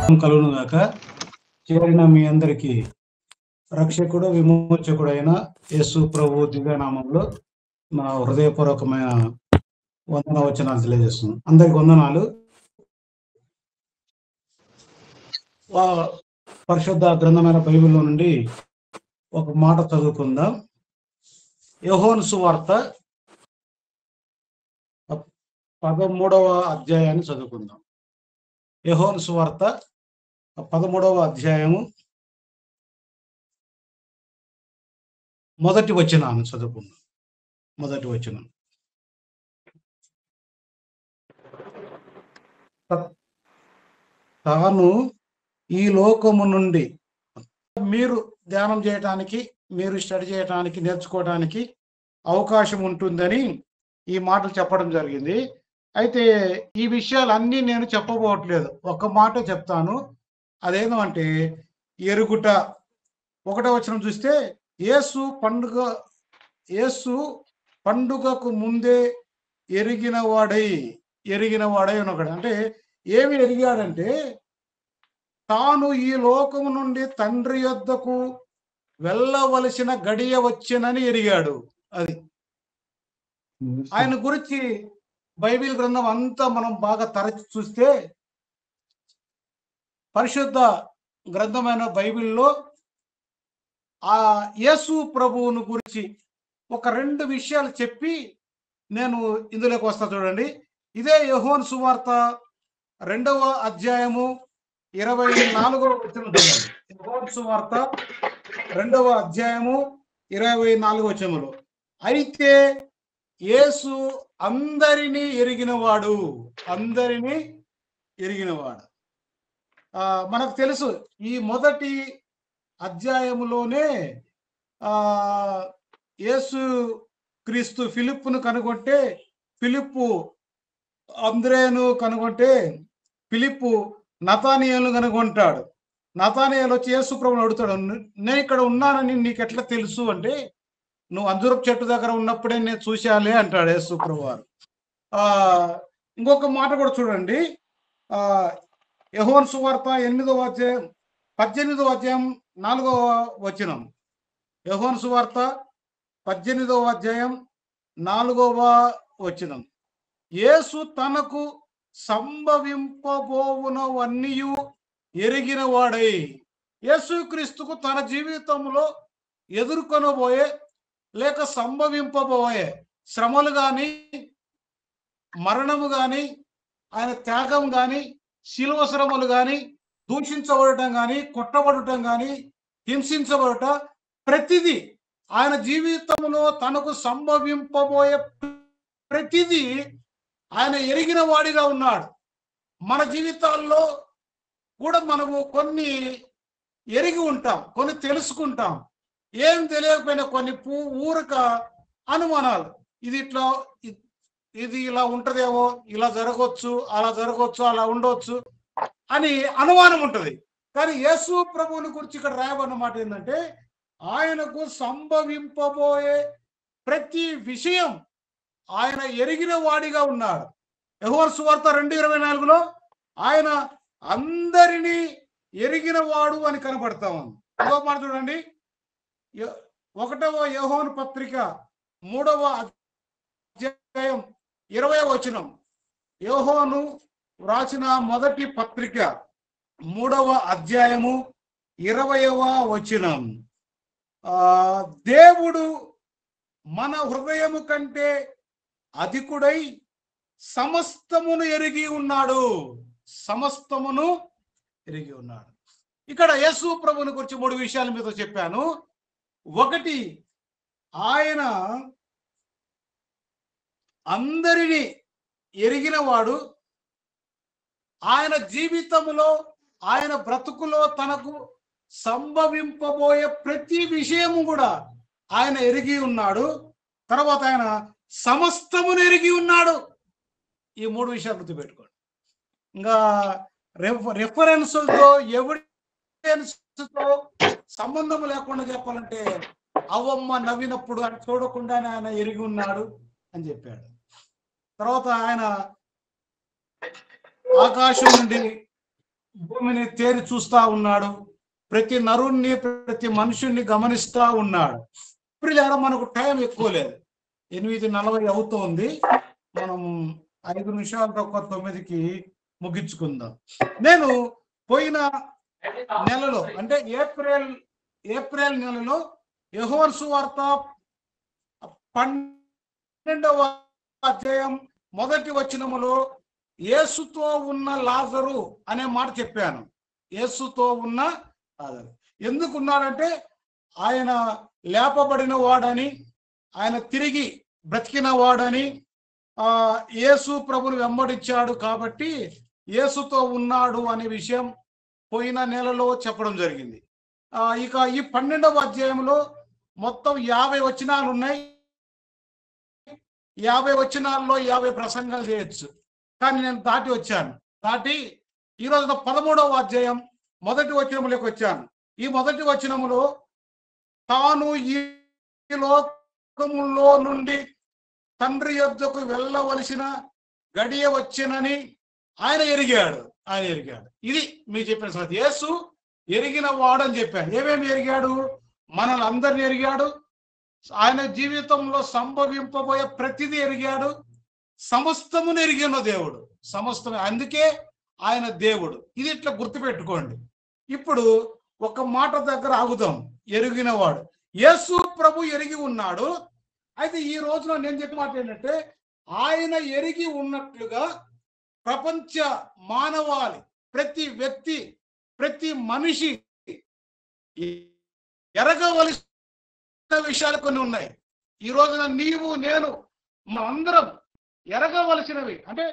కలుగును గాక. చేరిన మీ అందరికీ రక్షకుడు విమోచకుడు అయిన యేసు ప్రభు దివ్యనామంలో నా హృదయపూర్వకమైన వందన వచనాలు తెలియజేస్తున్నాను. అందరికి వందనాలు. పరిశుద్ధ గ్రంథమైన బైబిల్లో నుండి ఒక మాట చదువుకుందాం. యోహాను సువార్త 13వ అధ్యాయాన్ని చదువుకుందాం. యోహాను సువార్త 13వ అధ్యాయము మొదటి వచనాన్ని చదువుకుందాం. మొదటి వచనం. తాను ఈ లోకము నుండి మీరు ధ్యానం చేయటానికి, మీరు స్టడీ చేయటానికి, నేర్చుకోవడానికి అవకాశం ఉంటుందని ఈ మాటలు చెప్పడం జరిగింది. అయితే ఈ విషయాలన్నీ నేను చెప్పబోవట్లేదు, ఒక్క మాట చెప్తాను. అదేంటంటే ఎరుగుట. 1వ వచనం చూస్తే యేసు పండుగకు ముందే ఎరిగిన వాడై ఒకడు. అంటే ఏమి ఎరిగాడంటే తాను ఈ లోకము నుండి తండ్రి యొద్దకు వెళ్ళవలసిన గడియ వచ్చెనని ఎరిగాడు. అది ఆయన గురించి బైబిల్ గ్రంథం అంతా మనం బాగా తరచి చూస్తే పరిశుద్ధ గ్రంథమైన బైబిల్లో ఆ యేసు ప్రభువును గురించి ఒక 2 విషయాలు చెప్పి నేను ఇందులోకి వస్తా. చూడండి, ఇదే యోహాను సువార్త 2వ అధ్యాయము 24వ వచనం చూడండి. యోహాను సువార్త 2వ అధ్యాయము 24వ వచనములో, అయితే యేసు అందరినీ ఎరిగినవాడు. మనకు తెలుసు, ఈ మొదటి అధ్యాయములోనే యేసు క్రీస్తు ఫిలిప్పును కనుగొంటే, ఫిలిప్పు అంద్రేను కనుగొంటే, ఫిలిప్పు నతానియేలును కనుగొంటాడు. నతానియేలు వచ్చి యేసు ప్రభువుని అడుగుతాడు, నేను ఇక్కడ ఉన్నానని నీకు ఎట్లా తెలుసు అంటే, నువ్వు అంజూరపు చెట్టు దగ్గర ఉన్నప్పుడే నేను చూశాలే అంటాడు యేసు ప్రభు వారు. ఇంకొక మాట కూడా చూడండి, యోహాను సువార్త 8వ అధ్యాయం 18వ అధ్యాయం 4వ వచనం. యోహాను సువార్త 18వ అధ్యాయం 4వ వచనం. యేసు తనకు సంభవింపబోవునవన్నీ ఎరిగిన వాడై, యేసుక్రీస్తుకు తన జీవితంలో ఎదుర్కొనబోయే లేక సంభవింపబోయే శ్రమలు కానీ, మరణము కానీ, ఆయన త్యాగం కానీ, శిలువ శ్రమలు కానీ, దూషించబడటం కానీ, కొట్టబడటం కానీ, హింసించబడట, ప్రతిదీ ఆయన జీవితంలో తనకు సంభవింపబోయే ప్రతిదీ ఆయన ఎరిగిన వాడిగా ఉన్నాడు. మన జీవితాల్లో కూడా మనము కొన్ని ఎరిగి ఉంటాం, కొన్ని తెలుసుకుంటాం. ఏం తెలియకపోయినా కొన్ని ఊరక అనుమానాలు, ఇది ఇలా ఉంటదేమో, ఇలా జరగవచ్చు, అలా జరగవచ్చు, అలా ఉండవచ్చు అని అనుమానం ఉంటుంది. కానీ యేసు ప్రభువుని గురించి ఇక్కడ రాయబడిన మాట ఏంటంటే, ఆయనకు సంభవింపబోయే ప్రతి విషయం ఆయన ఎరిగిన వాడిగా ఉన్నాడు. యోహాను సువార్త 2:24లో ఆయన అందరినీ ఎరిగిన వాడు అని కనబడతాం. ఇంకో మాట చూడండి, 1వ యోహాను పత్రిక 3వ అధ్యాయం 20వ వచనం. యోహాను వ్రాసిన మొదటి పత్రిక 3వ అధ్యాయము 20వ వచనం. దేవుడు మన హృదయము కంటే అధికుడై సమస్తమును ఎరిగి ఉన్నాడు. ఇక్కడ యేసు ప్రభువుని గురించి 3 విషయాలు మీతో చెప్పాను. 1, ఆయన అందరినీ ఎరిగిన వాడు. ఆయన జీవితంలో, ఆయన బ్రతుకులో తనకు సంభవింపబోయే ప్రతి విషయము కూడా ఆయన ఎరిగి ఉన్నాడు. తర్వాత ఆయన సమస్తమును ఎరిగి ఉన్నాడు. ఈ 3 విషయాలు గుర్తుపెట్టుకోండి. ఇంకా రెఫరెన్సులతో, ఎవిడెన్స్తో సంబంధం లేకుండా చెప్పాలంటే, అవ్వమ్మ నవ్వినప్పుడు ఆయన చూడకుండానే ఆయన ఎరిగి ఉన్నాడు అని చెప్పాడు. తర్వాత ఆయన ఆకాశం నుండి భూమిని తేరి చూస్తా ఉన్నాడు. ప్రతి నరుణ్ణి, ప్రతి మనుషుణ్ణి గమనిస్తా ఉన్నాడు. ఇప్పుడు మనకు టైం ఎక్కువ లేదు, 8:40 అవుతోంది. మనం 5 నిమిషాలు తక్కువ 9కి ముగించుకుందాం. నేను పోయిన నెలలో అంటే ఏప్రిల్ నెలలో యోహాను సువార్త 12వ అధ్యాయం మొదటి వచనములో యేసుతో ఉన్న లాజరు అనే మాట చెప్పాను. యేసుతో ఉన్న లాజరు ఎందుకున్నాడంటే ఆయన లేపబడిన వాడని, ఆయన తిరిగి బ్రతికిన వాడని, యేసు ప్రభుని వెంబడించాడు కాబట్టి యేసుతో ఉన్నాడు అనే విషయం పోయిన నెలలో చెప్పడం జరిగింది. ఇక ఈ 12వ అధ్యాయంలో మొత్తం 50 వచనాలు ఉన్నాయి. 50 వచనాల్లో 50 ప్రసంగాలు చేయొచ్చు, కానీ నేను దాటి ఈ రోజున 13వ అధ్యాయం మొదటి వచనములోకి వచ్చాను. ఈ మొదటి వచనములో తాను ఈ లోకములో నుండి తండ్రి యొద్దకు వెళ్ళవలసిన గడియ వచ్చినని ఆయన ఎరిగాడు. ఇది మీకు చెప్పిన సంగతి. యేసు ఎరిగిన వాడని చెప్పాను. ఏమేమి ఎరిగాడు? మనల్ని అందరిని ఎరిగాడు. ఆయన జీవితంలో సంభవింపబోయే ప్రతిదీ ఎరిగాడు. సమస్తమును ఎరిగిన దేవుడు, సమస్తము. అందుకే ఆయన దేవుడు. ఇది ఇట్లా గుర్తుపెట్టుకోండి. ఇప్పుడు ఒక మాట దగ్గర ఆగుదాం. ఎరిగిన వాడు యేసు ప్రభు ఎరిగి ఉన్నాడు. అయితే ఈ రోజున నేను చెప్పిన మాట ఏంటంటే, ఆయన ఎరిగి ఉన్నట్లుగా ప్రపంచ మానవాళి, ప్రతి వ్యక్తి, ప్రతి మనిషి ఎరగవలసిన విషయాలు కొన్ని ఉన్నాయి. ఈ రోజున నీవు, నేను, మనందరం ఎరగవలసినవి. అంటే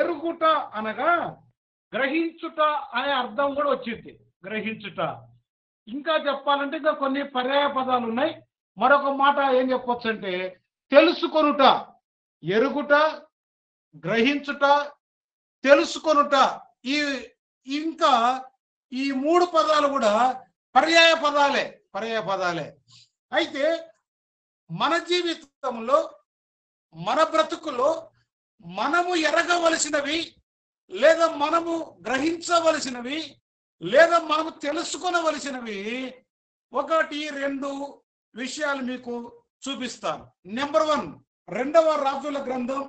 ఎరుగుట అనగా గ్రహించుట అనే అర్థం కూడా వచ్చింది. గ్రహించుట. ఇంకా చెప్పాలంటే ఇంకా కొన్ని పర్యాయ పదాలు ఉన్నాయి. మరొక మాట ఏం చెప్పొచ్చు అంటే తెలుసుకొనుట. ఎరుగుట, గ్రహించుట, తెలుసుకొనుట. ఇంకా ఈ 3 పదాలు కూడా పర్యాయ పదాలే. అయితే మన జీవితంలో, మన బ్రతుకులో మనము ఎరగవలసినవి, లేదా మనము గ్రహించవలసినవి, లేదా మనము తెలుసుకొనవలసినవి 1, 2 విషయాలు మీకు చూపిస్తాను. నెంబర్ 1, 2వ రాజుల గ్రంథం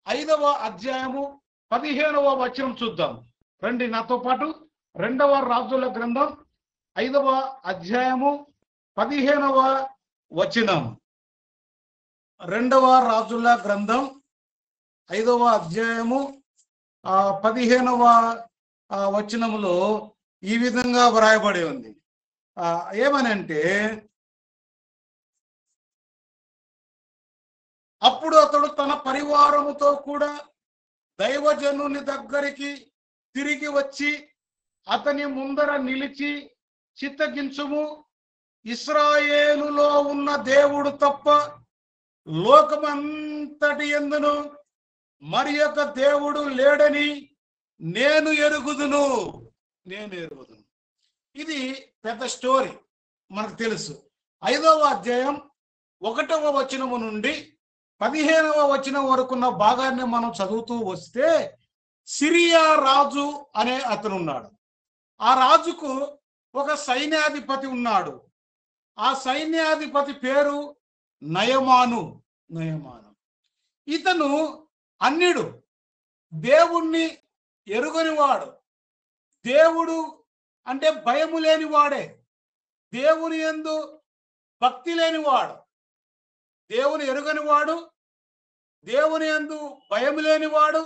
5వ అధ్యాయము 15వ వచనం చూద్దాం. రండి నాతో పాటు. 2వ రాజుల గ్రంథం 5వ అధ్యాయము 15వ వచనం. 2వ రాజుల గ్రంథం 5వ అధ్యాయము 15వ వచనములో ఈ విధంగా వ్రాయబడి ఉంది. ఏమనంటే, అప్పుడు అతడు తన పరివారముతో కూడా దైవజనుని దగ్గరికి తిరిగి వచ్చి అతని ముందర నిలిచి, చిత్తగించుము, ఇశ్రాయేలులో ఉన్న దేవుడు తప్ప లోకమంతటి యందును మరి యొక్క దేవుడు లేడని నేను ఎరుగుదును. ఇది పెద్ద స్టోరీ, మనకు తెలుసు. 5వ అధ్యాయం 1వ వచనము నుండి 15వ వచనం వరకున్న భాగాన్ని మనం చదువుతూ వస్తే, సిరియా రాజు అనే అతను ఉన్నాడు. ఆ రాజుకు ఒక సైన్యాధిపతి ఉన్నాడు. ఆ సైన్యాధిపతి పేరు నయమాను. ఇతను అన్యుడు, దేవుణ్ణి ఎరుగనివాడు. దేవుడు అంటే భయము లేనివాడే. దేవుని యందు భక్తి లేనివాడు. దేవుని ఎరుగనివాడు, దేవుని యందు భయం లేనివాడు,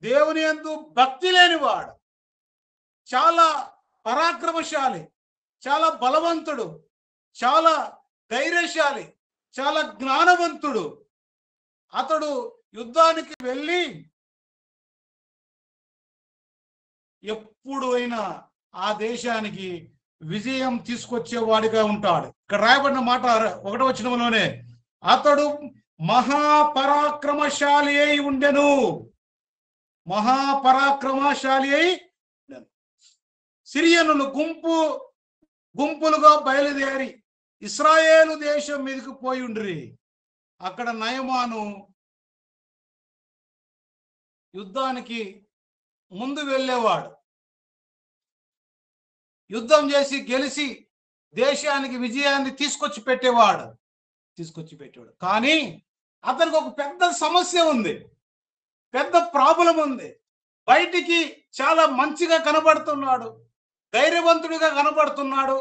దేవుని యందు భక్తి లేనివాడు. చాలా పరాక్రమశాలి, చాలా బలవంతుడు, చాలా ధైర్యశాలి, చాలా జ్ఞానవంతుడు. అతడు యుద్ధానికి వెళ్ళి ఎప్పుడు అయినా ఆ దేశానికి విజయం తీసుకొచ్చేవాడిగా ఉంటాడు. ఇక్కడ రాయబడిన మాట 1వ వచనంలోనే, అతడు మహాపరాక్రమశాలి అయి ఉండెను. సిరియనులు గుంపులుగా బయలుదేరి ఇశ్రాయేలు దేశం మీదకి పోయి ఉండ్రి. అక్కడ నయమాను యుద్ధానికి ముందు వెళ్ళేవాడు. యుద్ధం చేసి గెలిచి దేశానికి విజయాన్ని తీసుకొచ్చి పెట్టేవాడు. కానీ అతనికి ఒక పెద్ద సమస్య ఉంది, పెద్ద ప్రాబ్లం ఉంది. బయటికి చాలా మంచిగా కనబడుతున్నాడు, ధైర్యవంతుడిగా కనబడుతున్నాడు,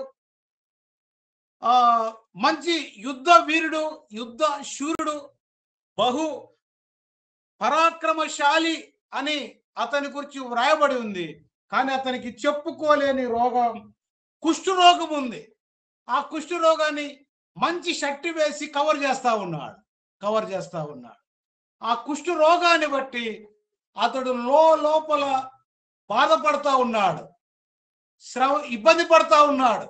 మంచి యుద్ధ వీరుడు, యుద్ధ శూరుడు, బహు పరాక్రమశాలి అని అతని గురించి వ్రాయబడి ఉంది. కానీ అతనికి చెప్పుకోలేని రోగం, కుష్ఠు రోగం ఉంది. ఆ కుష్ఠు రోగాన్ని మంచి షర్టు వేసి కవర్ చేస్తా ఉన్నాడు. ఆ కుష్ఠు రోగాన్ని బట్టి అతడు లోపల బాధపడతా ఉన్నాడు, ఇబ్బంది పడతా ఉన్నాడు,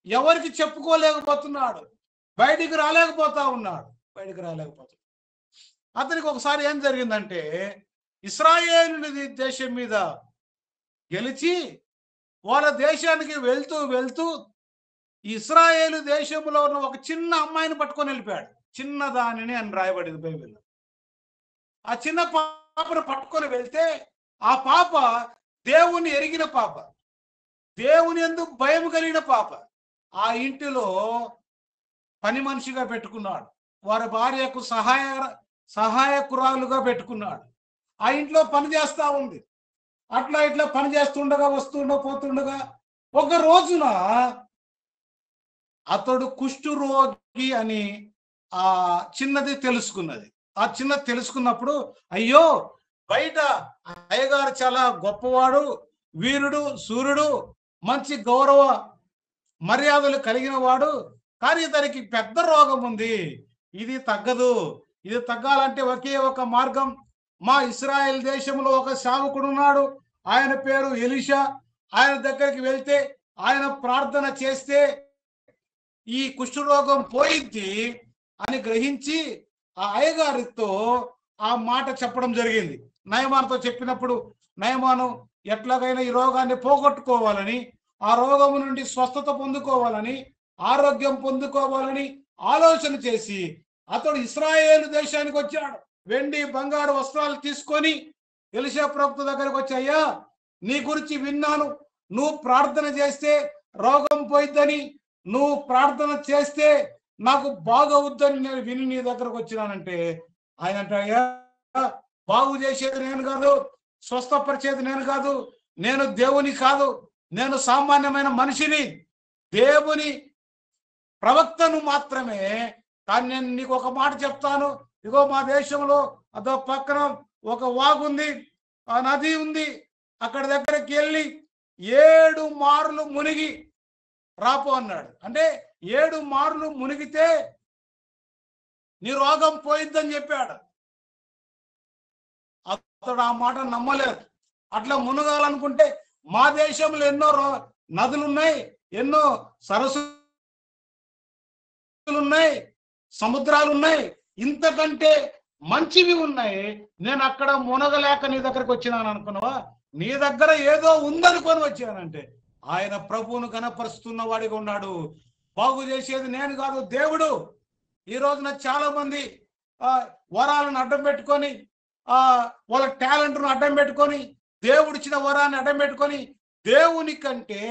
ఎవరికి చెప్పుకోలేకపోతున్నాడు, బయటికి రాలేకపోతా ఉన్నాడు. అతనికి ఒకసారి ఏం జరిగిందంటే, ఇశ్రాయేలు దేశం మీద గెలిచి వాళ్ళ దేశానికి వెళ్తూ ఇశ్రాయేలు దేశంలో ఉన్న ఒక చిన్న అమ్మాయిని పట్టుకొని వెళ్ళిపోయాడు. చిన్నదానిని అని రాయబడింది బైబిల్లో. ఆ చిన్న పాపను పట్టుకొని వెళ్తే ఆ పాప దేవుని ఎరిగిన పాప, దేవుని యందు భయం కలిగిన పాప. ఆ ఇంటిలో పని మనిషిగా పెట్టుకున్నాడు, వారి భార్యకు సహాయకురాలుగా పెట్టుకున్నాడు. ఆ ఇంట్లో పని చేస్తా ఉంది. అట్లా ఇట్లా పని చేస్తుండగా పోతుండగా ఒక రోజున అతడు కుష్ఠరోగి అని ఆ చిన్నది తెలుసుకున్నప్పుడు, అయ్యో బయట అయ్యగారు చాలా గొప్పవాడు, వీరుడు, సూర్యుడు, మంచి గౌరవ మర్యాదలు కలిగిన వాడు, కానీ ఇతనికి పెద్ద రోగం ఉంది, ఇది తగ్గదు. ఇది తగ్గాలంటే ఒకే ఒక మార్గం. మా ఇశ్రాయేల్ దేశంలో ఒక సేవకుడు ఉన్నాడు, ఆయన పేరు ఎలీషా. ఆయన దగ్గరికి వెళ్తే, ఆయన ప్రార్థన చేస్తే ఈ కుష్ఠరోగం పోయింది అని గ్రహించి ఆ అయ్యగారితో ఆ మాట చెప్పడం జరిగింది. నయమానుతో చెప్పినప్పుడు నయమాను ఎట్లాగైనా ఈ రోగాన్ని పోగొట్టుకోవాలని, ఆ రోగం నుండి స్వస్థత పొందుకోవాలని, ఆరోగ్యం పొందుకోవాలని ఆలోచన చేసి అతడు ఇశ్రాయేలు దేశానికి వచ్చాడు. వెండి బంగారు వస్త్రాలు తీసుకొని ఎలీషా ప్రవక్త దగ్గరకు వచ్చి, అయ్యా నీ గురించి విన్నాను, నువ్వు ప్రార్థన చేస్తే రోగం పోయిద్దని, నువ్వు ప్రార్థన చేస్తే నాకు బాగవుద్దని నేను విని నీ దగ్గరకు వచ్చినానంటే, ఆయన అంటే, అయ్యా బాగు చేసేది నేను కాదు, స్వస్థపరిచేది నేను కాదు, నేను దేవుని కాదు, నేను సామాన్యమైన మనిషిని, దేవుని ప్రవక్తను మాత్రమే. కానీ నేను నీకు ఒక మాట చెప్తాను, ఇగో మా దేశంలో అదో పక్కన ఒక వాగుంది, ఆ నది ఉంది, అక్కడ దగ్గరికి వెళ్ళి 7 మార్లు మునిగి రాపో అన్నాడు. అంటే 7 మార్లు మునిగితే నీ రోగం పోయిద్దని చెప్పాడు. అతడు ఆ మాట నమ్మలేదు. అట్లా మునగాలనుకుంటే మా దేశంలో ఎన్నో నదులున్నాయి, ఎన్నో సరస్సులున్నాయి, సముద్రాలున్నాయి, ఇంతకంటే మంచివి ఉన్నాయి. నేను అక్కడ మునగలేక నీ దగ్గరకు వచ్చినాను అనుకున్నావా? నీ దగ్గర ఏదో ఉందనుకొని వచ్చానంటే, ఆయన ప్రభువును కనపరుస్తున్న వాడిగా ఉన్నాడు. బాగు చేసేది నేను కాదు, దేవుడు. ఈ రోజున చాలా మంది వరాలను అడ్డం పెట్టుకొని, వాళ్ళ టాలెంట్ను అడ్డం పెట్టుకొని, దేవుడిచ్చిన వరాన్ని అడ్డం పెట్టుకొని, దేవుని కంటే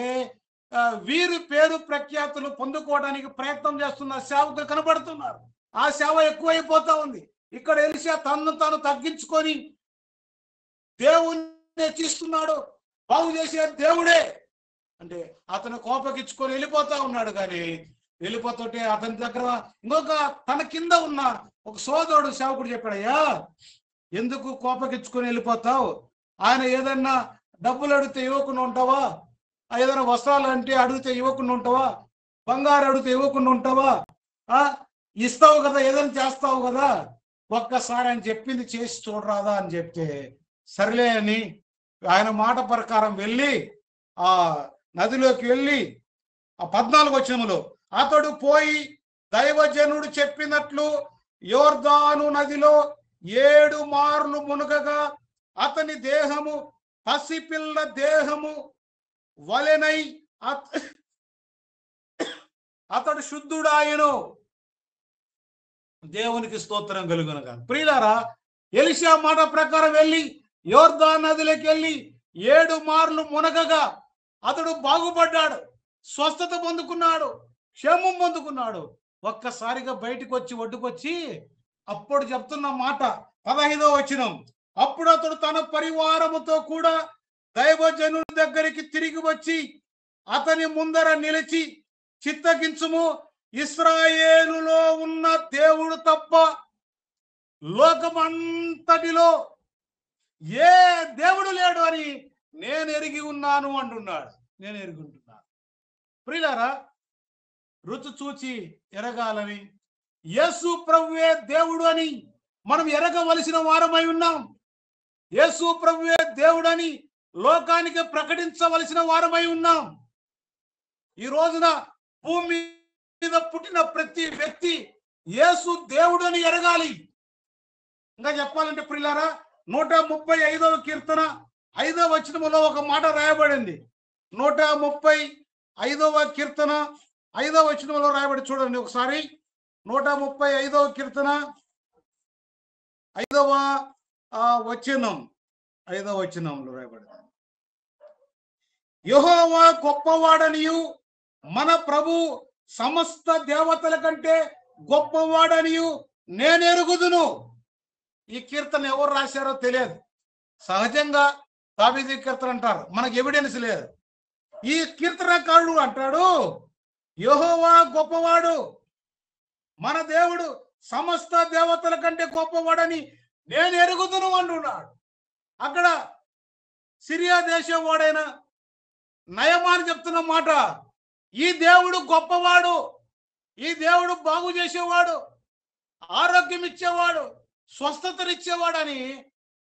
వీరి పేరు ప్రఖ్యాతులు పొందుకోవడానికి ప్రయత్నం చేస్తున్న సేవకులు కనబడుతున్నారు. ఆ సేవ ఎక్కువైపోతా ఉంది. ఇక్కడ ఎలీషా తనను తాను తగ్గించుకొని దేవుణ్ణి హెచ్చిస్తున్నాడు. బాగు చేసే దేవుడే అంటే అతను కోపగించుకొని వెళ్ళిపోతా ఉన్నాడు. కానీ వెళ్ళిపోతుంటే అతని దగ్గర ఇంకొక తన కింద ఉన్న ఒక సోదరుడు సేవకుడు చెప్పాడయ్యా, ఎందుకు కోపగించుకొని వెళ్ళిపోతావు? ఆయన ఏదన్నా డబ్బులు అడిగితే ఇవ్వకుండా ఉంటావా? ఏదైనా వస్త్రాలు అంటే అడిగితే ఇవ్వకుండా ఉంటావా? బంగారు అడిగితే ఇవ్వకుండా ఉంటావా? ఇస్తావు కదా, ఏదైనా చేస్తావు కదా, ఒక్కసారి ఆయన చెప్పింది చేసి చూడరాదా అని చెప్తే, సర్లే అని ఆయన మాట ప్రకారం వెళ్ళి ఆ నదిలోకి వెళ్ళి ఆ 14వ వచనంలో, అతడు పోయి దైవజనుడు చెప్పినట్లు యోర్దాను నదిలో 7 మార్లు మునగగా అతని దేహము పసిపిల్ల దేహము వలెనై అతడు శుద్ధుడాయను. దేవునికి స్తోత్రం కలుగునుగా. ప్రియులారా, ఎలీషా మాట ప్రకారం వెళ్ళి యోర్దాను నదిలోకి వెళ్ళి 7 మార్లు మునగగా అతడు బాగుపడ్డాడు, స్వస్థత పొందుకున్నాడు, క్షేమం పొందుకున్నాడు. ఒక్కసారిగా బయటకు వచ్చి ఒడ్డుకొచ్చి అప్పుడు చెప్తున్న మాట 15వ వచనం, అప్పుడు అతడు తన పరివారముతో కూడా దైవజనుల దగ్గరికి తిరిగి వచ్చి అతని ముందర నిలిచి, చిత్తగించుము, ఇశ్రాయేలులో ఉన్న దేవుడు తప్ప లోకమంతటిలో ఏ దేవుడు లేడు అని నేను ఎరిగి ఉన్నాను అంటున్నాడు. నేను ఎరిగి ఉంటున్నాను. ప్రియులారా, రుచి చూచి ఎరగాలని, యేసు ప్రభువే దేవుడు అని మనం ఎరగవలసిన వారమై ఉన్నాం. యేసు ప్రభువే దేవుడని లోకానికి ప్రకటించవలసిన వారమై ఉన్నాం. ఈ రోజున భూమి మీద పుట్టిన ప్రతి వ్యక్తి యేసు దేవుడు అని ఎరగాలి. ఇంకా చెప్పాలంటే ప్రియులారా, 135వ కీర్తన 5వ వచనములో ఒక మాట రాయబడింది. 135వ కీర్తన 5వ వచనంలో రాయబడి చూడండి ఒకసారి. 135వ కీర్తన 5వ వచనంలో రాయబడింది, యెహోవా గొప్పవాడనియు మన ప్రభు సమస్త దేవతల కంటే గొప్పవాడనియు నేను ఎరుగుదును. ఈ కీర్తన ఎవరు రాశారో తెలియదు. సహజంగా దావీదు కీర్తన అంటారు, మనకు ఎవిడెన్స్ లేదు. ఈ కీర్తనకారుడు అంటాడు, యెహోవా గొప్పవాడు, మన దేవుడు సమస్త దేవతల కంటే గొప్పవాడని నేను ఎరుగుదును అంటున్నాడు. అక్కడ సిరియా దేశం వాడైన నయమాని చెప్తున్న మాట, ఈ దేవుడు గొప్పవాడు, ఈ దేవుడు బాగు చేసేవాడు, ఆరోగ్యం ఇచ్చేవాడు, స్వస్థతనిచ్చేవాడని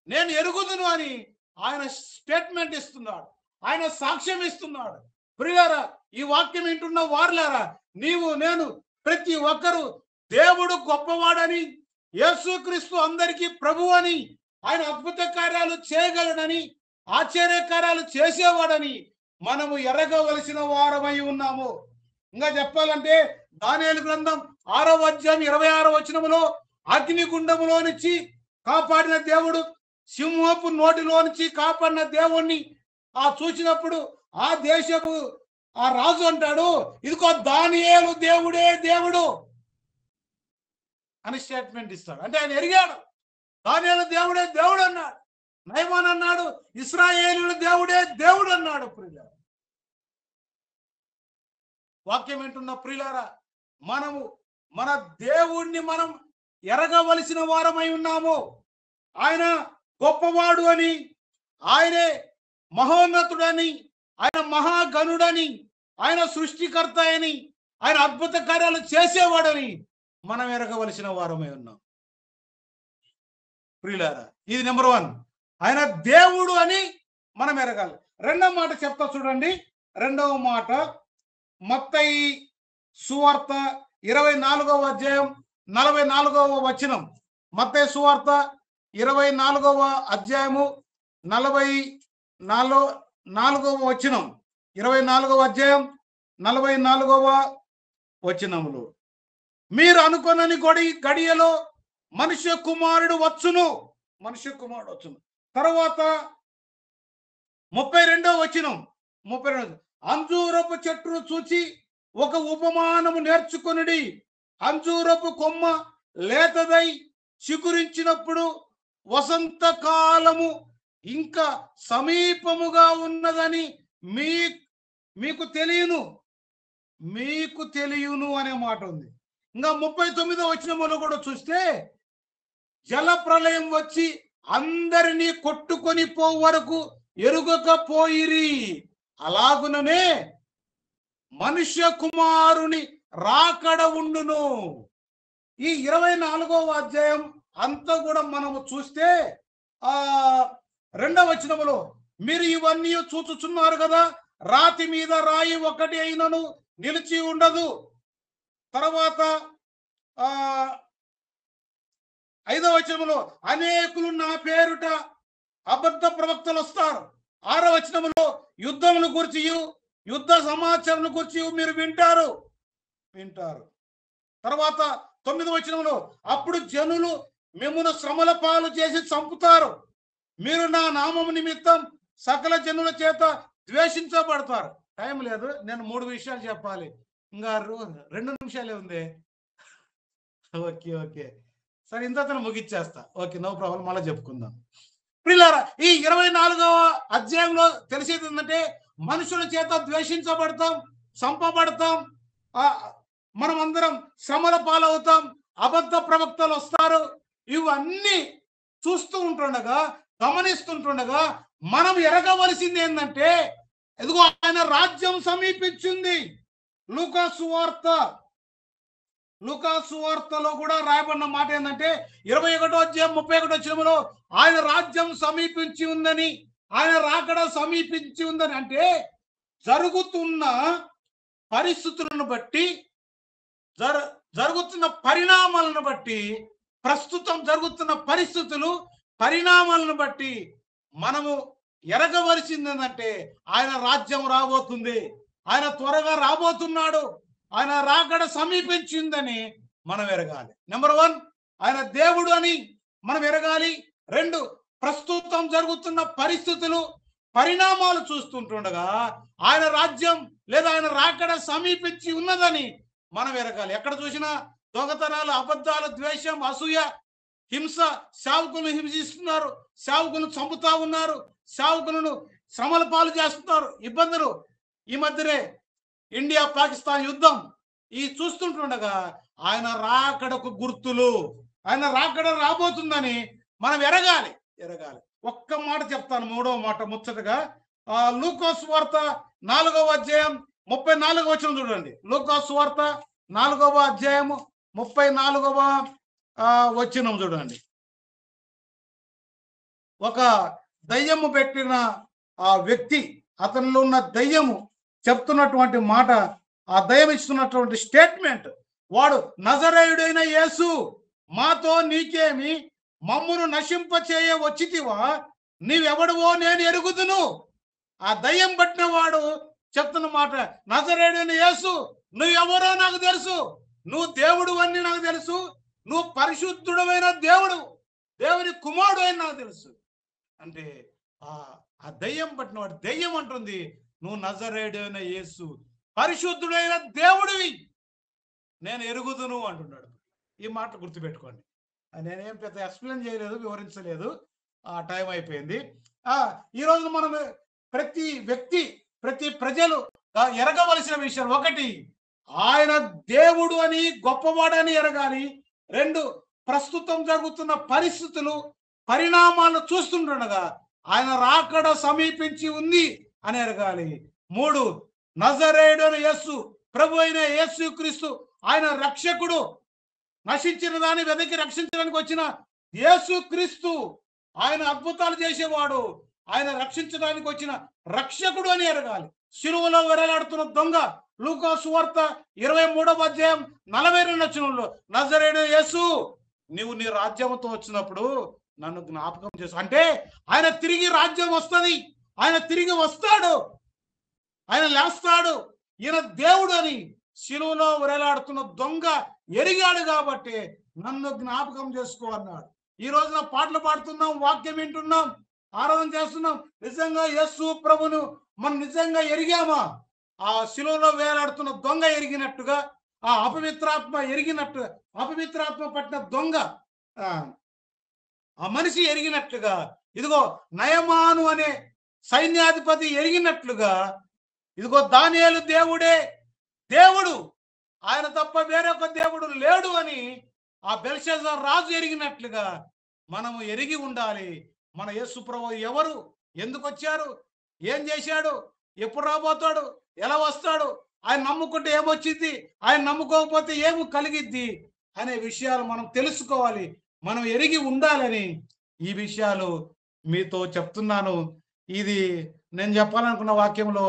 నేను ఎరుగుదును అని ఆయన స్టేట్మెంట్ ఇస్తున్నాడు, ఆయన సాక్ష్యం ఇస్తున్నాడు. ప్రియులారా, ఈ వాక్యం వింటున్న వారులారా, నీవు నేను ప్రతి ఒక్కరూ దేవుడు గొప్పవాడని, యేసుక్రీస్తు అందరికీ ప్రభు అని, ఆయన అద్భుత కార్యాలు చేయగలడని, ఆశ్చర్య కార్యాలు చేసేవాడని మనము ఎరగవలసిన వారమై ఉన్నాము. ఇంకా చెప్పాలంటే దానియేలు గ్రంథం 6వ అధ్యాయం 26వ వచనములో అగ్నిగుండములో నుంచి కాపాడిన దేవుడు, సింహపు నోటిలో నుంచి కాపాడిన దేవుణ్ణి చూసినప్పుడు ఆ దేశపు ఆ రాజు అంటాడు, ఇదిగో దానియేలు దేవుడే దేవుడు అని స్టేట్మెంట్ ఇస్తాడు. అంటే ఆయన ఎరిగాడు, దానియేలు దేవుడే దేవుడు అన్నాడు. నయమాన్ అన్నాడు, ఇశ్రాయేలు దేవుడే దేవుడు అన్నాడు. ప్రియులారా, వాక్యం వింటున్న ప్రియులారా, మనము మన దేవుణ్ణి మనం ఎరగవలసిన వారమై ఉన్నాము. ఆయన గొప్పవాడు అని, ఆయనే మహోన్నతుడని, ఆయన మహాగణుడని, ఆయన సృష్టికర్త అని, ఆయన అద్భుత కార్యాలు చేసేవాడని మనం ఎరగవలసిన వారమై ఉన్నాం. ప్రియులారా, ఇది నెంబర్ 1. ఆయన దేవుడు అని మనం ఎరగాలి. రెండవ మాట చెప్తా చూడండి. రెండవ మాట మత్తయి సువార్త 24వ అధ్యాయం 44వ వచనం. మత్తయి సువార్త 24వ అధ్యాయము 44వ వచనం. 24వ అధ్యాయం 44వ వచనములు, మీరు అనుకొనని గడియలో మనుష్య కుమారుడు వచ్చును. తర్వాత 32వ వచనం. 32 అంజూరపు చెట్టును చూచి ఒక ఉపమానము నేర్చుకొనుడి. అంజూరపు కొమ్మ లేతదై చిగురించినప్పుడు వసంత కాలము ఇంకా సమీపముగా ఉన్నదని మీకు తెలియను అనే మాట ఉంది. ఇంకా 39వ వచనములో కూడా చూస్తే, జల ప్రళయం వచ్చి అందరినీ కొట్టుకొని పో వరకు ఎరుగకపోయిరి, అలాగుననే మనుష్య కుమారుని రాకడ ఉండును. ఈ 24వ అధ్యాయం అంతా కూడా మనము చూస్తే 2వ వచనములో, మీరు ఇవన్నీ చూచుచున్నారు కదా, రాతి మీద రాయి ఒకటి అయినను నిలిచి ఉండదు. తర్వాత 5వ వచనములో, అనేకులు నా పేరుట అబద్ధ ప్రవక్తలు వస్తారు. 6వ వచనములో, యుద్ధముల గురించి యుద్ధ సమాచారం గురించి మీరు వింటారు. తర్వాత 9వ వచనంలో, అప్పుడు జనులు మిమ్మును శ్రమల పాలు చేసి చంపుతారు, మీరు నా నామము నిమిత్తం సకల జనుల చేత ద్వేషించబడతారు. టైం లేదు, నేను 3 విషయాలు చెప్పాలి. ఇంకా 2 నిమిషాలే ఉంది. ఓకే, ఓకే, సరే ఇంత ముగిచ్చేస్తా. ఓకే, నో ప్రాబ్లం, మళ్ళీ చెప్పుకుందాం. ప్రియులారా, ఈ 24వ అధ్యాయంలో తెలిసేది ఏంటంటే మనుషుల చేత ద్వేషించబడతాం, చంపబడతాం, మనం అందరం శ్రమల పాలవుతాం, అబద్ధ ప్రవక్తలు వస్తారు. ఇవన్నీ చూస్తూ ఉంటుండగా, గమనిస్తుంటుండగా మనం ఎరగవలసింది ఏంటంటే, ఎదుగో ఆయన రాజ్యం సమీపించింది. లూకా సువార్తలో కూడా రాయబడిన మాట ఏంటంటే 21వ అధ్యాయం 31వ వచనంలో ఆయన రాజ్యం సమీపించి ఉందని, ఆయన రాకడ సమీపించి ఉందని, అంటే జరుగుతున్న పరిస్థితులను బట్టి, జరుగుతున్న పరిణామాలను బట్టి, ప్రస్తుతం జరుగుతున్న పరిణామాలను బట్టి మనము ఎరగవలసింది ఏంటంటే ఆయన రాజ్యం రాబోతుంది, ఆయన త్వరగా రాబోతున్నాడు, ఆయన రాకడ సమీపించిందని మనం ఎరగాలి. నెంబర్ 1, ఆయన దేవుడు అని మనం ఎరగాలి. 2, ప్రస్తుతం జరుగుతున్న పరిణామాలు చూస్తుంటుండగా ఆయన రాజ్యం లేదా ఆయన రాకడ సమీపించి ఉన్నదని మనం ఎరగాలి. ఎక్కడ చూసినా దొంగతనాలు, అబద్ధాలు, ద్వేషం, అసూయ, హింస, సేవకులను హింసిస్తున్నారు, సేవకులను చంపుతా ఉన్నారు, సేవకులను శ్రమల పాలు చేస్తున్నారు, ఇబ్బందులు. ఈ మధ్యనే ఇండియా పాకిస్తాన్ యుద్ధం ఈ చూస్తుంటుండగా ఆయన రాకడకు గుర్తులు, ఆయన రాకడ రాబోతుందని మనం ఎరగాలి. ఒక్క మాట చెప్తాను, 3వ మాట ముచ్చటగా. లూకా సువార్త 4వ అధ్యాయం 34వ వచనం చూడండి. లూకా సువార్త 4వ అధ్యాయం 34వ వచనం చూడండి. ఒక దయ్యము పెట్టిన ఆ వ్యక్తి, అతనిలో ఉన్న దయ్యము చెప్తున్నటువంటి మాట, ఆ దయ్యం ఇస్తున్నటువంటి స్టేట్మెంట్, వాడు నజరేయుడైన యేసు, మాతో నీకేమి, మమ్మును నశింపచేయ వచ్చితివా, నీవెవడవో నేను ఎరుగుదును. ఆ దయ్యం పట్టిన వాడు చెప్తున్న మాట, నజరేయుడైన యేసు, నువ్వెవరో నాకు తెలుసు, నువ్వు దేవుడు అని నాకు తెలుసు, నువ్వు పరిశుద్ధుడమైన దేవుని కుమారుడు అని నాకు తెలుసు. అంటే ఆ దయ్యం పట్టిన వాడు, దయ్యం అంటుంది, నువ్వు నజరేయుడైన యేసు, పరిశుద్ధుడైన దేవుడివి, నేను ఎరుగుదును అంటున్నాడు. ఈ మాట గుర్తుపెట్టుకోండి. నేనేం పెద్ద ఎక్స్ప్లెయిన్ చేయలేదు, వివరించలేదు, ఆ టైం అయిపోయింది. ఈరోజు మనం ప్రతి వ్యక్తి, ప్రతి ప్రజలు ఎరగవలసిన విషయం, 1, ఆయన దేవుడు అని, గొప్పవాడని ఎరగాలి. 2, ప్రస్తుతం జరుగుతున్న పరిణామాలను చూస్తుండగా ఆయన రాకడ సమీపించి ఉంది అని ఎరగాలి. 3, నజరేయుడైన యేసు, ప్రభు అయిన యేసు క్రీస్తు, ఆయన రక్షకుడు, నశించిన దాన్ని వెదకి రక్షించడానికి వచ్చిన యేసు క్రీస్తు, ఆయన అద్భుతాలు చేసేవాడు, ఆయన రక్షించడానికి వచ్చిన రక్షకుడు అని ఎరగాలి. శిలువలో వేలాడుతున్న దొంగ, లూకా సువార్త 23వ అధ్యాయం 42వ వచనంలో, నజరేయుడైన యేసు, నీవు నీ రాజ్యంతో వచ్చినప్పుడు నన్ను జ్ఞాపకం చేసు. అంటే ఆయన తిరిగి రాజ్యం వస్తుంది, ఆయన తిరిగి వస్తాడు, ఆయన లేస్తాడు, ఈయన దేవుడు అని శిలువలో వేలాడుతున్న దొంగ ఎరిగాడు కాబట్టి నన్ను జ్ఞాపకం చేసుకో అన్నాడు. ఈ రోజున పాటలు పాడుతున్నాం, వాక్యం వింటున్నాం, ఆరాధన చేస్తున్నాం. నిజంగా యేసు ప్రభును మనం నిజంగా ఎరిగామా? ఆ శిలువలో వేలాడుతున్న దొంగ ఎరిగినట్టుగా, ఆ అపవిత్రాత్మ ఎరిగినట్టుగా, అపవిత్రాత్మ పట్టిన దొంగ ఆ మనిషి ఎరిగినట్లుగా, ఇదిగో నయమాను అనే సైన్యాధిపతి ఎరిగినట్లుగా, ఇదిగో దానియేలు దేవుడే దేవుడు, ఆయన తప్ప వేరొక దేవుడు లేడు అని ఆ బెల్షాజర్ రాజు ఎరిగినట్లుగా మనము ఎరిగి ఉండాలి. మన యేసు ప్రభువు ఎవరు, ఎందుకు వచ్చారు, ఏం చేశాడు, ఎప్పుడు రాబోతాడు, ఎలా వస్తాడు, ఆయన నమ్ముకుంటే ఏమొచ్చింది, ఆయన నమ్ముకోకపోతే ఏమి కలిగిద్ది అనే విషయాలు మనం తెలుసుకోవాలి, మనం ఎరిగి ఉండాలని ఈ విషయాలు మీతో చెప్తున్నాను. ఇది నేను చెప్పాలనుకున్న వాక్యంలో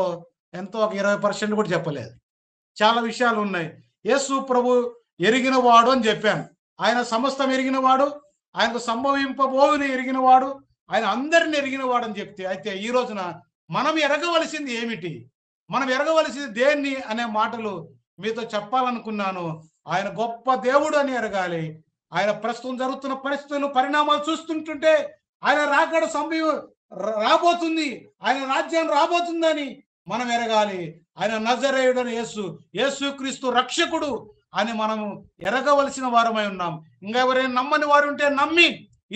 ఎంతో ఒక 20% కూడా చెప్పలేదు, చాలా విషయాలు ఉన్నాయి. యేసు ప్రభు ఎరిగిన వాడు అని చెప్పాను, ఆయన సమస్తం ఎరిగిన వాడు, ఆయనకు సంభవింపబోని ఎరిగిన వాడు, ఆయన అందరిని ఎరిగిన వాడు అని చెప్తే, అయితే ఈ రోజున మనం ఎరగవలసింది ఏమిటి, మనం ఎరగవలసింది దేన్ని అనే మాటలు మీతో చెప్పాలనుకున్నాను. ఆయన గొప్ప దేవుడు అని ఎరగాలి. ఆయన ప్రస్తుతం జరుగుతున్న పరిణామాలు చూస్తుంటుంటే ఆయన రాకడ రాబోతుంది, ఆయన రాజ్యం రాబోతుందని మనం ఎరగాలి. ఆయన నజరేయుడని యేసుక్రీస్తు రక్షకుడు అని మనము ఎరగవలసిన వారమై ఉన్నాం. ఇంకా ఎవరైనా నమ్మని వారు ఉంటే నమ్మి,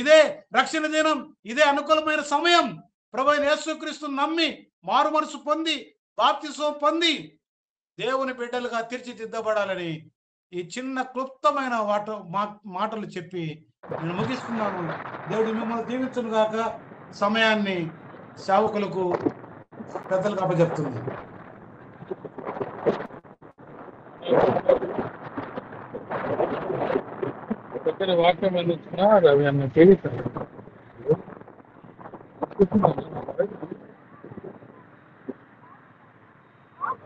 ఇదే రక్షణ దినం, ఇదే అనుకూలమైన సమయం, ప్రభు అయిన యేసుక్రీస్తును నమ్మి మారు మనసు పొంది బాప్తిసం పొంది దేవుని బిడ్డలుగా తీర్చిదిద్దబడాలని ఈ చిన్న క్లుప్తమైన మాటలు చెప్పి నేను ముగిస్తున్నాను. దేవుడు మిమ్మల్ని దీవించును గాక. సమయాన్ని సేవకులకు పెద్దలకు అప్పచెప్తుంది. వాక్యం అందించిన రవి అన్న తెలియదు.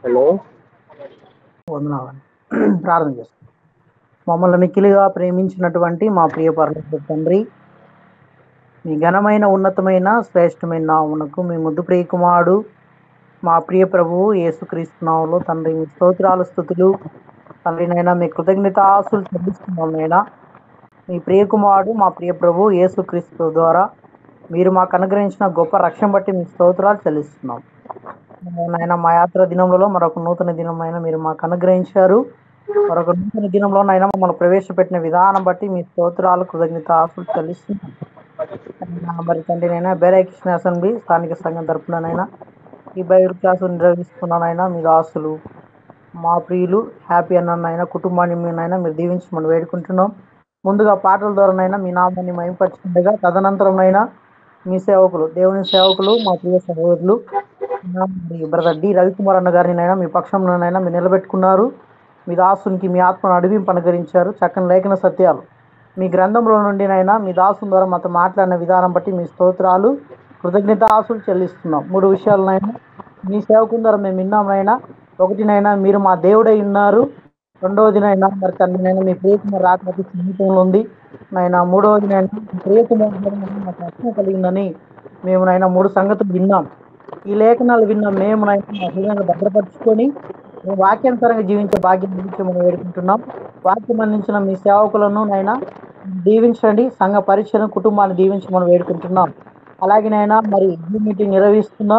హలో, వందనాలు. ప్రార్థన చేస్తాం. మమ్మల్ని మిక్కిలిగా ప్రేమించినటువంటి మా ప్రియ పరలోక తండ్రి, మీ ఘనమైన ఉన్నతమైన శ్రేష్టమైన నామమునకు మీ ముద్దు ప్రియ కుమారుడు మా ప్రియ ప్రభువు యేసుక్రీస్తు నామములో తండ్రి మీ స్తోత్రాలు స్తుతులు తండ్రినైనా మీ కృతజ్ఞతాస్తులు చెల్లిస్తున్నాం. నైనా మీ ప్రియ కుమారుడు మా ప్రియ ప్రభువు యేసుక్రీస్తు ద్వారా మీరు మాకు అనుగ్రహించిన గొప్ప రక్షణ బట్టి మీ స్తోత్రాలు చెల్లిస్తున్నాం. నాయన మా యాత్ర దినంలో మరొక నూతన దినమైన మీరు మాకు అనుగ్రహించారు. మరొక నూతన దినంలో నైనా మమ్మల్ని ప్రవేశపెట్టిన విధానం బట్టి మీ స్తోత్రాలు కృతజ్ఞతాస్తులు చెల్లిస్తున్నాం. మరి తండ్రి నైనా బేరాయి కృష్ణ అసెంబ్లీ స్థానిక సంఘం తరపునైనా ఈ బైబిల్ క్లాసు నిర్వహిస్తున్నానైనా మీ దాసులు మా ప్రియులు హ్యాపీ అన్నైనా కుటుంబాన్ని మీనైనా మీరు దీవించమని వేడుకుంటున్నాం. ముందుగా పాటల ద్వారానైనా మీ నామాన్ని మహింపరచుకుండగా తదనంతరంనైనా మీ సేవకులు దేవుని సేవకులు మా ప్రియ సహోదరులు బ్రదర్ డి రవికుమార్ అన్న గారినైనా మీ పక్షంలోనైనా మీరు నిలబెట్టుకున్నారు. మీ దాసునికి మీ ఆత్మను అడివింపు అనుగ్రహించారు. చక్కని లేఖన సత్యాలు మీ గ్రంథంలో నుండినైనా మీ దాసుని ద్వారా మాతో మాట్లాడిన విధానం బట్టి మీ స్తోత్రాలు కృతజ్ఞతాస్తులు చెల్లిస్తున్నాం. 3 విషయాలనైనా మీ సేవకుని ద్వారా మేము విన్నామైనా, ఒకటినైనా మీరు మా దేవుడై ఉన్నారు, రెండవదినైనా మరి తండ్రినైనా మీ ప్రియకుమార్ రాకపోతే సమీపంలో ఉంది నైనా, మూడవదినైనా మీ ప్రియకుమార్ మాకు రక్షణ కలిగిందని మేమునైనా 3 సంగతులు విన్నాం. ఈ లేఖనాలు విన్న మేమునైనా మా హృదయాన్ని భద్రపరుచుకొని మేము వాక్యానుసారంగా జీవించే భాగ్యం మనం వేడుకుంటున్నాం. వాక్యం అందించిన మీ సేవకులను నైనా దీవించండి. సంఘ పరిచయం కుటుంబాన్ని దీవించమని వేడుకుంటున్నాం. అలాగేనైనా మరి జూమ్ మీటింగ్ నిర్వహిస్తున్న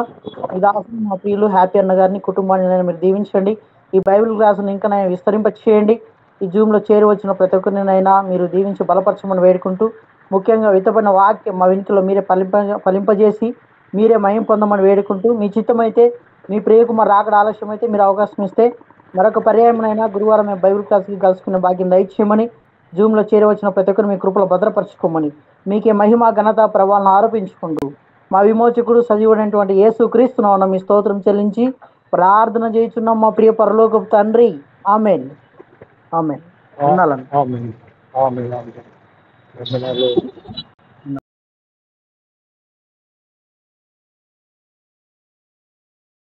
మీ దాసులు మా ప్రియులు హ్యాపీ అన్న గారిని కుటుంబాన్ని మీరు దీవించండి. ఈ బైబిల్ క్లాసును ఇంకా విస్తరింప చేయండి. ఈ జూమ్లో చేరి వచ్చిన ప్రతి ఒక్కరినైనా మీరు దీవించి బలపరచమని వేడుకుంటూ, ముఖ్యంగా విత్తబడిన వాక్యం మా వెనుకలో మీరే ఫలింపజేసి మీరే మహిమ పొందమని వేడుకుంటూ, మీ చిత్తమైతే మీ ప్రియకుమార్ రాకడ ఆలస్యం అయితే మీరు అవకాశం ఇస్తే మరొక పర్యాయమైనా గురువారం మేము బైబిల్ క్లాస్కి కలుసుకునే భాగ్యం దయచేయమని, జూమ్లో చేరవచ్చిన ప్రతి ఒక్కరు మీ కృపలో భద్రపరచుకోమని, మీకే మహిమ ఘనత ప్రభావాలను ఆరోపించుకుంటూ మా విమోచకుడు సజీవుడైనటువంటి యేసుక్రీస్తు నామమున మీ స్తోత్రం చెల్లించి ప్రార్థన చేయుచున్నాం మా ప్రియ పరలోకపు తండ్రి. ఆమేన్. ఆమేన్. ఆమేన్. ఆమేన్. ఆమేన్.